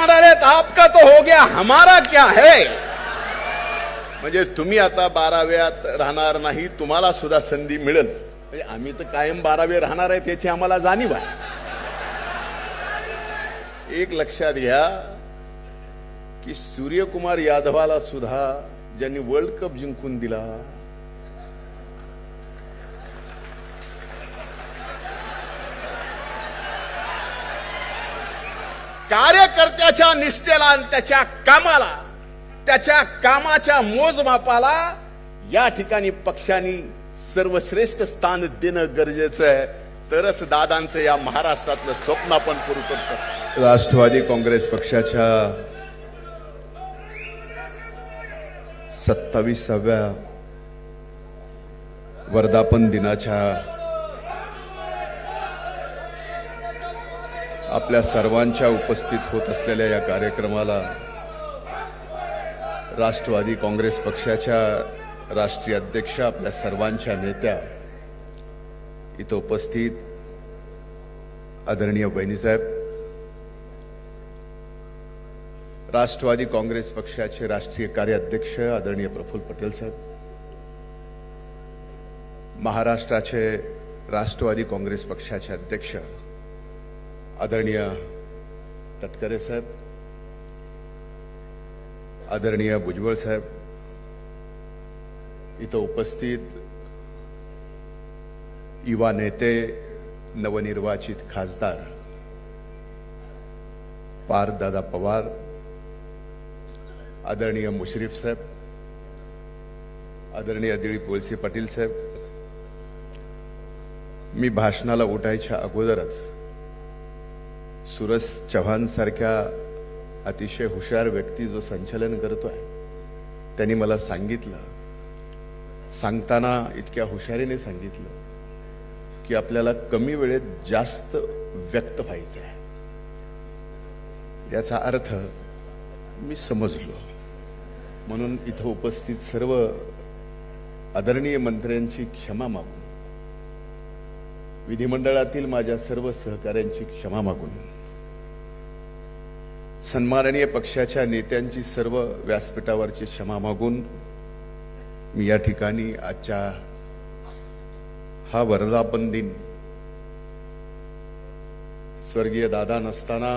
म्हणाले आपका तो हो गया हमारा क्या है, म्हणजे तुम्ही आता 12 वेळात राहणार नाही, तुम्हाला सुद्धा संधी मिळेल. म्हणजे आम्ही तर कायम 12 वेळ राहणार आहे त्याची आम्हाला जाणीव आहे. एक लक्षात घ्या की सूर्यकुमार यादवाला सुद्धा ज्यांनी वर्ल्ड कप जिंकून दिला, कार्यकर्त्याच्या निष्ठेला आणि त्याच्या कामाला, त्याच्या कामाच्या मोजमापाला या ठिकाणी पक्षांनी सर्वश्रेष्ठ स्थान देणं गरजेचं आहे. तरच दादांचं या महाराष्ट्रातलं स्वप्न आपण पूर्ण करू शकतो. राष्ट्रवादी काँग्रेस पक्षाच्या 27व्या वर्धापन दिनाच्या आपल्या सर्वांच्या उपस्थित होत असलेल्या या कार्यक्रमाला राष्ट्रवादी काँग्रेस पक्षाच्या राष्ट्रीय अध्यक्ष, आपल्या सर्वांच्या नेत्या, इथं उपस्थित आदरणीय बहिणीसाहेब, राष्ट्रवादी काँग्रेस पक्षाचे राष्ट्रीय कार्याध्यक्ष आदरणीय प्रफुल्ल पटेल साहेब, महाराष्ट्राचे राष्ट्रवादी काँग्रेस पक्षाचे अध्यक्ष आदरणीय तटकरे साहेब, आदरणीय भुजबळ साहेब, इथं उपस्थित युवा नेते, नवनिर्वाचित खासदार पार्थदादा पवार, आदरणीय मुश्रीफ साहेब, आदरणीय दिलीप वळसे पाटील साहेब, मी भाषणाला उठायच्या अगोदरच सूरज चव्हाण सारख्या अतिशय हुशार व्यक्ती जो संचालन करतोय त्यांनी मला सांगितलं, सांगताना इतक्या हुशारीने सांगितलं की आपल्याला कमी वेळेत जास्त व्यक्त व्हायचं आहे. याचा अर्थ मी समजलो. म्हणून इथं उपस्थित सर्व आदरणीय मंत्र्यांची क्षमा मागून, विधिमंडळातील माझ्या सर्व सहकाऱ्यांची क्षमा मागून, सन्माननीय पक्षाच्या नेत्यांची सर्व व्यासपीठावरची क्षमा मागून मी या ठिकाणी आजच्या हा वर्धापन दिन, स्वर्गीय दादा नसताना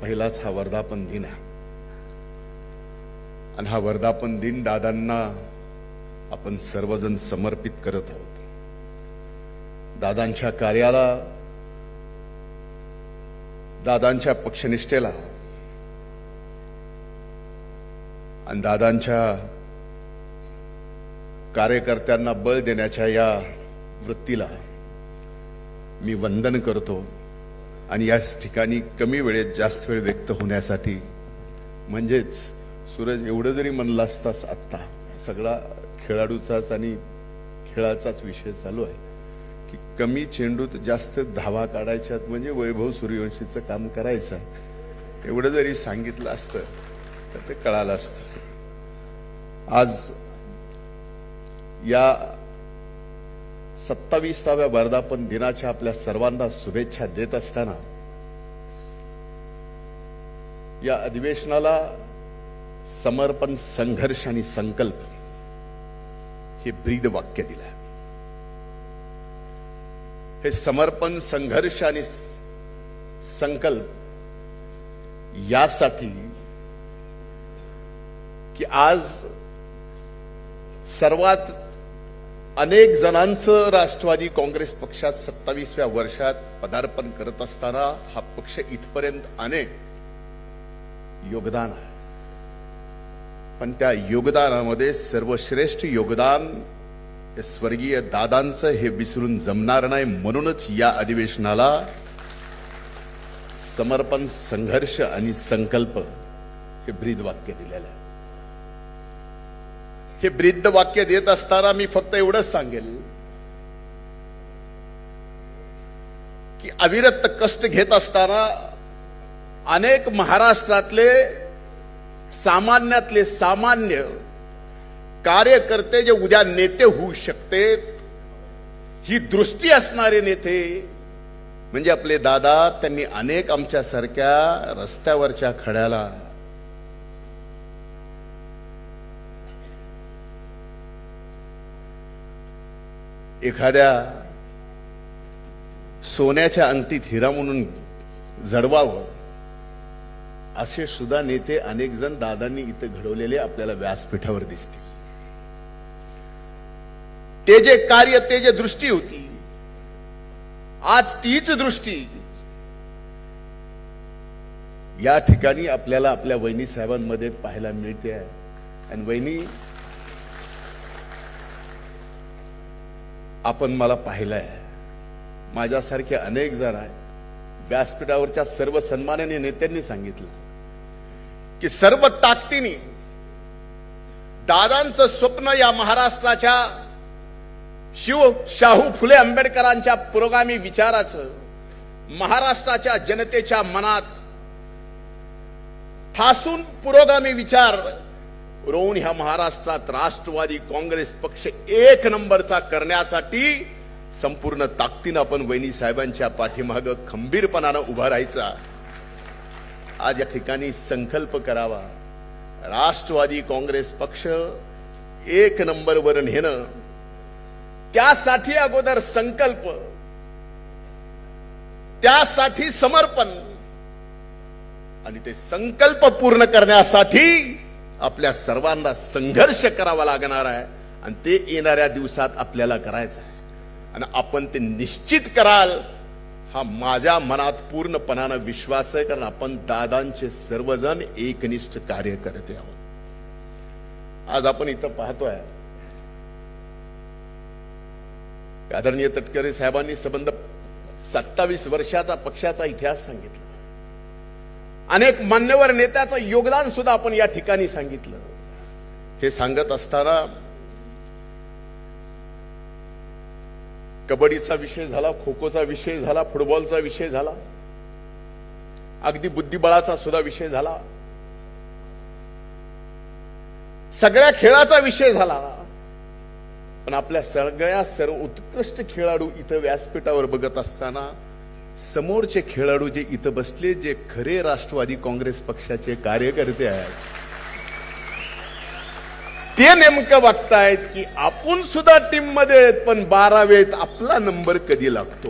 पहिलाच हा वर्धापन दिन आहे आणि हा वर्धापन दिन दादांना आपण सर्वजण समर्पित करत आहोत. दादांच्या कार्याला, दादांच्या पक्षनिष्ठेला आणि दादांच्या कार्यकर्त्यांना बळ देण्याच्या या वृत्तीला मी वंदन करतो. आणि याच ठिकाणी कमी वेळेत जास्त वेळ व्यक्त होण्यासाठी, म्हणजेच सूरज एवढं जरी म्हणलं असतास, आत्ता सगळा खेळाडूचाच आणि खेळाचाच विषय चालू आहे की कमी चेंडूत जास्त धावा काढायच्यात, म्हणजे वैभव सूर्यवंशीचं काम करायचं आहे, एवढं जरी सांगितलं असतं तर ते कळालं असतं. आज या 27व्या वर्धापन दिनाच्या आपल्या सर्वांना शुभेच्छा देत असताना या अधिवेशनाला समर्पण, संघर्ष आणि संकल्प हे ब्रीद वाक्य दिलं. हे समर्पण, संघर्ष आणि संकल्प यासाठी की आज सर्वात अनेक जणांचं राष्ट्रवादी काँग्रेस पक्षात 27व्या वर्षात पदार्पण करत असताना हा पक्ष इथपर्यंत अनेक योगदान आहे. पण त्या योगदानामध्ये सर्वश्रेष्ठ योगदान हे स्वर्गीय दादांचं, हे विसरून जमणार नाही. म्हणूनच या अधिवेशनाला समर्पण, संघर्ष आणि संकल्प हे ब्रीद वाक्य दिलेलं आहे. हे ब्रीद वाक्य देत असताना मी फक्त एवढंच सांगेल की अविरत कष्ट घेत असताना अनेक महाराष्ट्रातले सामान्यातले सामान्य कार्यकर्ते जे उद्या नेते होऊ शकतात, ही दृष्टी असणारे नेते म्हणजे आपले दादा, त्यांनी अनेक आमच्यासारख्या रस्त्यावरच्या खड्याला एखाद्या सोन्याच्या अंगठीत हिरा म्हणून जडवावं, असे सुद्धा नेते अनेक जण दादांनी इथं घडवलेले आपल्याला व्यासपीठावर दिसतील. ते जे कार्य, ते जे दृष्टी होती, आज तीच दृष्टी या ठिकाणी आपल्याला आपल्या वहिनी साहेबांमध्ये पाहायला मिळते आहे. आणि वहिनी, आपण मला पाहिलंय, माझ्यासारखे अनेक जण आहेत. व्यासपीठावरच्या सर्व सन्माननीय नेत्यांनी सांगितलं की सर्व ताकदीने दादांचं स्वप्न या महाराष्ट्राच्या शाहू फुले आंबेडकरांच्या पुरोगामी विचाराचं महाराष्ट्राच्या जनतेच्या मनात ठासून पुरोगामी विचार रोवून ह्या महाराष्ट्रात राष्ट्रवादी काँग्रेस पक्ष एक नंबरचा करण्यासाठी संपूर्ण ताकदीनं आपण वहिनी साहेबांच्या पाठीमागं खंबीरपणानं उभा राहायचा. आज या ठिकाणी संकल्प करावा, राष्ट्रवादी काँग्रेस पक्ष एक नंबरवर नेणं. त्यासाठी अगोदर संकल्प, त्यासाठी समर्पण, आणि ते संकल्प पूर्ण करण्यासाठी आपल्या सर्वांना संघर्ष करावा लागणार आहे. आणि ते येणाऱ्या दिवसात आपल्याला करायचं आहे. आणि आपण ते निश्चित कराल, हा माझ्या मनात पूर्णपणानं विश्वास आहे. कारण आपण दादांचे सर्वजण एकनिष्ठ कार्यकर्ते आहोत. आज आपण इथं पाहतोय, आदरणीय तटकरे साहेबांनी संबंध 27 वर्षाचा पक्षाचा इतिहास सांगितला. अनेक मान्यवर नेत्याचं योगदान सुद्धा आपण या ठिकाणी सांगितलं. हे सांगत असताना कबड्डीचा विषय झाला, खो खोचा विषय झाला, फुटबॉलचा विषय झाला, अगदी बुद्धिबळाचा सुद्धा विषय झाला, सगळ्या खेळाचा विषय झाला. पण आपल्या सर्व उत्कृष्ट खेळाडू इथं व्यासपीठावर बघत असताना समोरचे खेळाडू जे इथं बसले, जे खरे राष्ट्रवादी काँग्रेस पक्षाचे कार्यकर्ते आहेत, ते नेमकं बघतायत की आपण सुद्धा टीम मध्ये आहेत, पण 12वेत आपला नंबर कधी लागतो.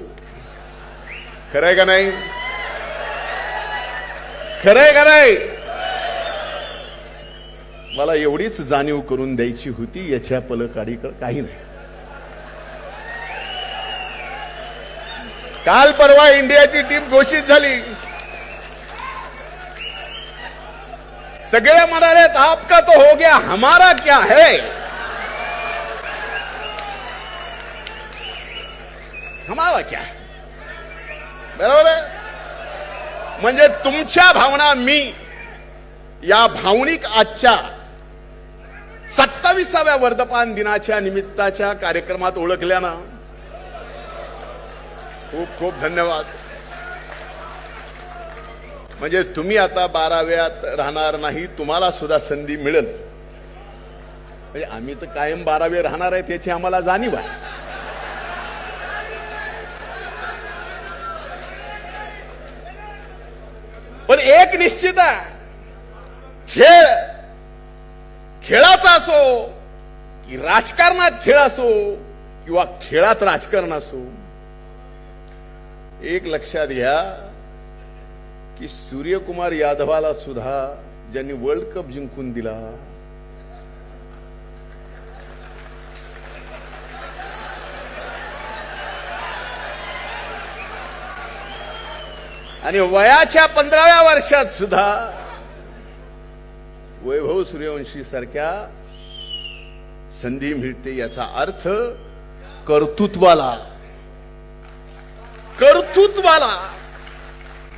खरंय का नाही? खरंय का नाही? मला एवढीच जाणीव करून द्यायची होती, याच्या पलीकडे काही नाही. काल परवा इंडियाची टीम घोषित झाली. सगळे म्हणाले आपका तो हो गया, हमारा क्या है. हमारा क्या है, बरोबर आहे. म्हणजे तुमच्या भावना मी या भावनिक आजच्या 27व्या वर्धापन दिनाच्या निमित्ताच्या कार्यक्रमात ओळखल्यानं खूप खूप धन्यवाद. म्हणजे तुम्ही आता 12व्यात राहणार नाही, तुम्हाला सुद्धा संधी मिळेल. म्हणजे आम्ही तर कायम 12वे राहणार आहे, त्याची आम्हाला जाणीव आहे. पण एक निश्चित आहे, खेळाचा असो की राजकारणात खेळ असो किंवा खेळात राजकारण असो, एक लक्षात घ्या की सूर्यकुमार यादवाला सुद्धा ज्यांनी वर्ल्ड कप जिंकून दिला, आणि वयाच्या 15व्या वर्षात सुद्धा वैभव सूर्यवंशी सारख्या संधी मिळते. याचा अर्थ कर्तृत्वाला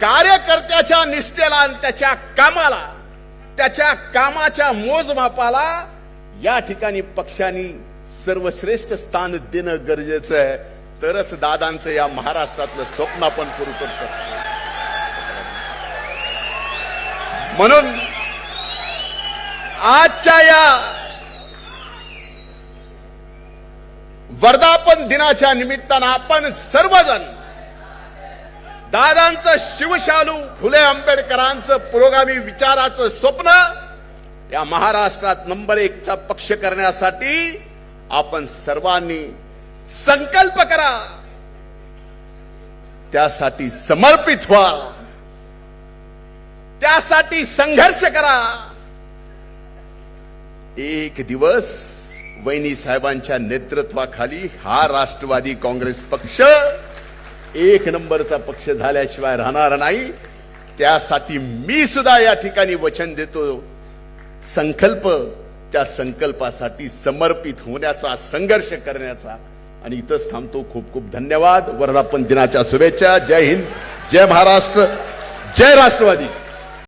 कार्यकर्त्याच्या निष्ठेला आणि त्याच्या कामाला, त्याच्या कामाच्या मोजमापाला या ठिकाणी पक्षांनी सर्वश्रेष्ठ स्थान देणं गरजेचं आहे. तरच दादांचं या महाराष्ट्रातलं स्वप्न आपण पूर्ण करू शकतो. म्हणून आजच्या या वर्धापन दिनाच्या निमित्तानं आपण सर्वजण दादांचं शिवशालू फुले आंबेडकरांचं पुरोगामी विचाराचं स्वप्न या महाराष्ट्रात नंबर 1 चा पक्ष करण्यासाठी आपण सर्वांनी संकल्प करा, त्यासाठी समर्पित व्हा, त्यासाठी संघर्ष करा. एक दिवस वहिनी साहेबांच्या नेतृत्वाखाली हा राष्ट्रवादी काँग्रेस पक्ष 1 नंबरचा पक्ष झाल्याशिवाय राहणार नाही. त्यासाठी मी सुद्धा या ठिकाणी वचन देतो. संकल्प, त्या संकल्पासाठी समर्पित होण्याचा, संघर्ष करण्याचा. आणि इथंच थांबतो. खूप खूप धन्यवाद. वर्धापन दिनाच्या शुभेच्छा. जय हिंद, जय महाराष्ट्र, जय राष्ट्रवादी.